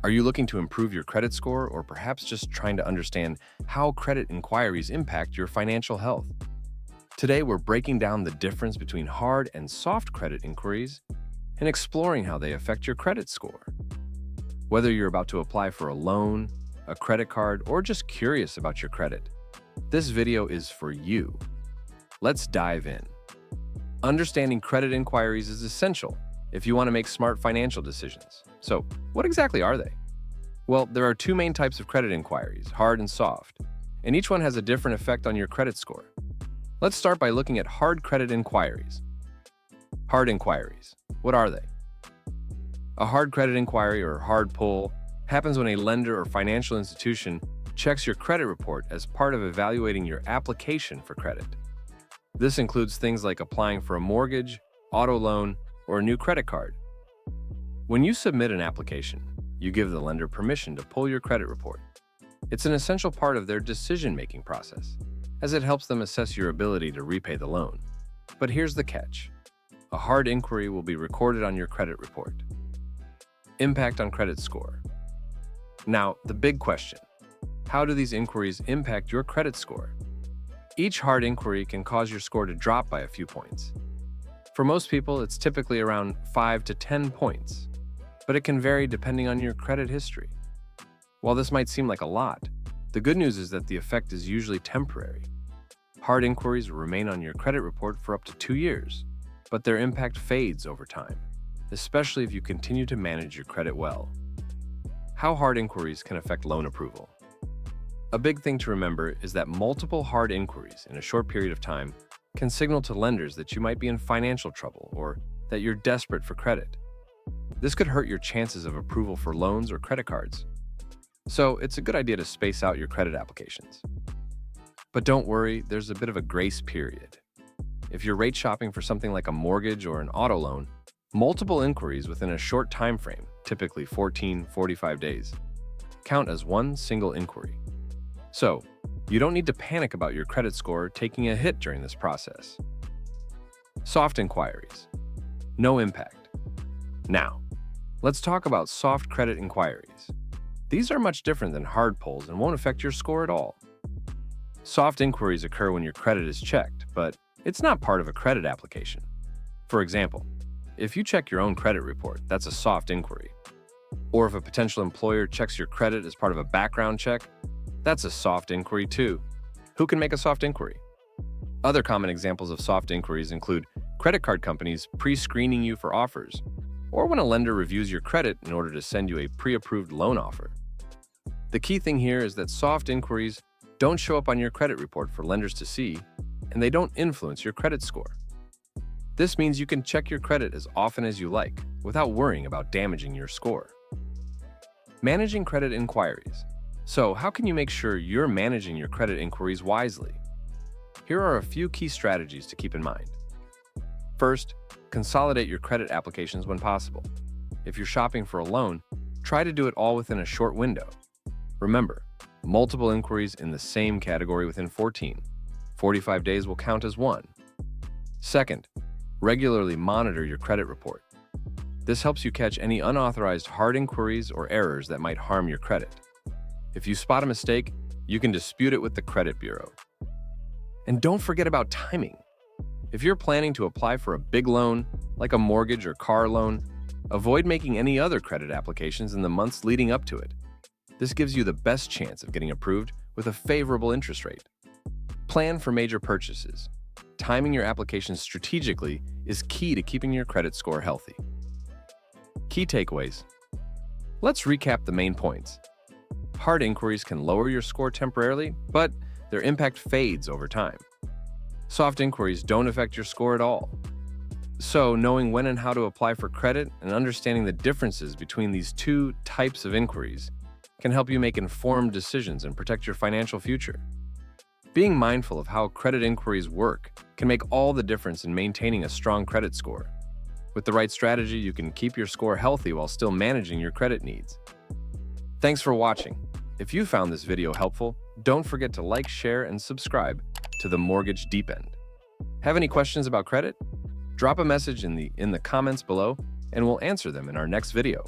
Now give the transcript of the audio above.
Are you looking to improve your credit score or perhaps just trying to understand how credit inquiries impact your financial health? Today, we're breaking down the difference between hard and soft credit inquiries and exploring how they affect your credit score. Whether you're about to apply for a loan, a credit card, or just curious about your credit, this video is for you. Let's dive in. Understanding credit inquiries is essential if you want to make smart financial decisions. So, what exactly are they? Well, there are two main types of credit inquiries, hard and soft, and each one has a different effect on your credit score. Let's start by looking at hard credit inquiries. Hard inquiries. What are they? A hard credit inquiry, or hard pull, happens when a lender or financial institution checks your credit report as part of evaluating your application for credit. This includes things like applying for a mortgage, auto loan, or a new credit card. When you submit an application, you give the lender permission to pull your credit report. It's an essential part of their decision-making process, as it helps them assess your ability to repay the loan. But here's the catch. A hard inquiry will be recorded on your credit report. Impact on credit score. Now, the big question. How do these inquiries impact your credit score? Each hard inquiry can cause your score to drop by a few points. For most people, it's typically around 5 to 10 points, but it can vary depending on your credit history. While this might seem like a lot, the good news is that the effect is usually temporary. Hard inquiries remain on your credit report for up to 2 years, but their impact fades over time, especially if you continue to manage your credit well. How hard inquiries can affect loan approval. A big thing to remember is that multiple hard inquiries in a short period of time can signal to lenders that you might be in financial trouble or that you're desperate for credit. This could hurt your chances of approval for loans or credit cards. So it's a good idea to space out your credit applications. But don't worry, there's a bit of a grace period. If you're rate shopping for something like a mortgage or an auto loan, multiple inquiries within a short time frame, typically 45 days, count as one single inquiry. So, you don't need to panic about your credit score taking a hit during this process. Soft inquiries. No impact. Now, let's talk about soft credit inquiries. These are much different than hard pulls and won't affect your score at all. Soft inquiries occur when your credit is checked, but it's not part of a credit application. For example, if you check your own credit report, that's a soft inquiry. Or if a potential employer checks your credit as part of a background check, that's a soft inquiry too. Who can make a soft inquiry? Other common examples of soft inquiries include credit card companies pre-screening you for offers, or when a lender reviews your credit in order to send you a pre-approved loan offer. The key thing here is that soft inquiries don't show up on your credit report for lenders to see, and they don't influence your credit score. This means you can check your credit as often as you like without worrying about damaging your score. Managing credit inquiries. So, how can you make sure you're managing your credit inquiries wisely? Here are a few key strategies to keep in mind. First, consolidate your credit applications when possible. If you're shopping for a loan, try to do it all within a short window. Remember, multiple inquiries in the same category within 45 days will count as one. Second, regularly monitor your credit report. This helps you catch any unauthorized hard inquiries or errors that might harm your credit. If you spot a mistake, you can dispute it with the credit bureau. And don't forget about timing. If you're planning to apply for a big loan, like a mortgage or car loan, avoid making any other credit applications in the months leading up to it. This gives you the best chance of getting approved with a favorable interest rate. Plan for major purchases. Timing your applications strategically is key to keeping your credit score healthy. Key takeaways. Let's recap the main points. Hard inquiries can lower your score temporarily, but their impact fades over time. Soft inquiries don't affect your score at all. So, knowing when and how to apply for credit and understanding the differences between these two types of inquiries can help you make informed decisions and protect your financial future. Being mindful of how credit inquiries work can make all the difference in maintaining a strong credit score. With the right strategy, you can keep your score healthy while still managing your credit needs. Thanks for watching. If you found this video helpful, don't forget to like, share, and subscribe to the Mortgage Deep End. Have any questions about credit? Drop a message in the comments below, and we'll answer them in our next video.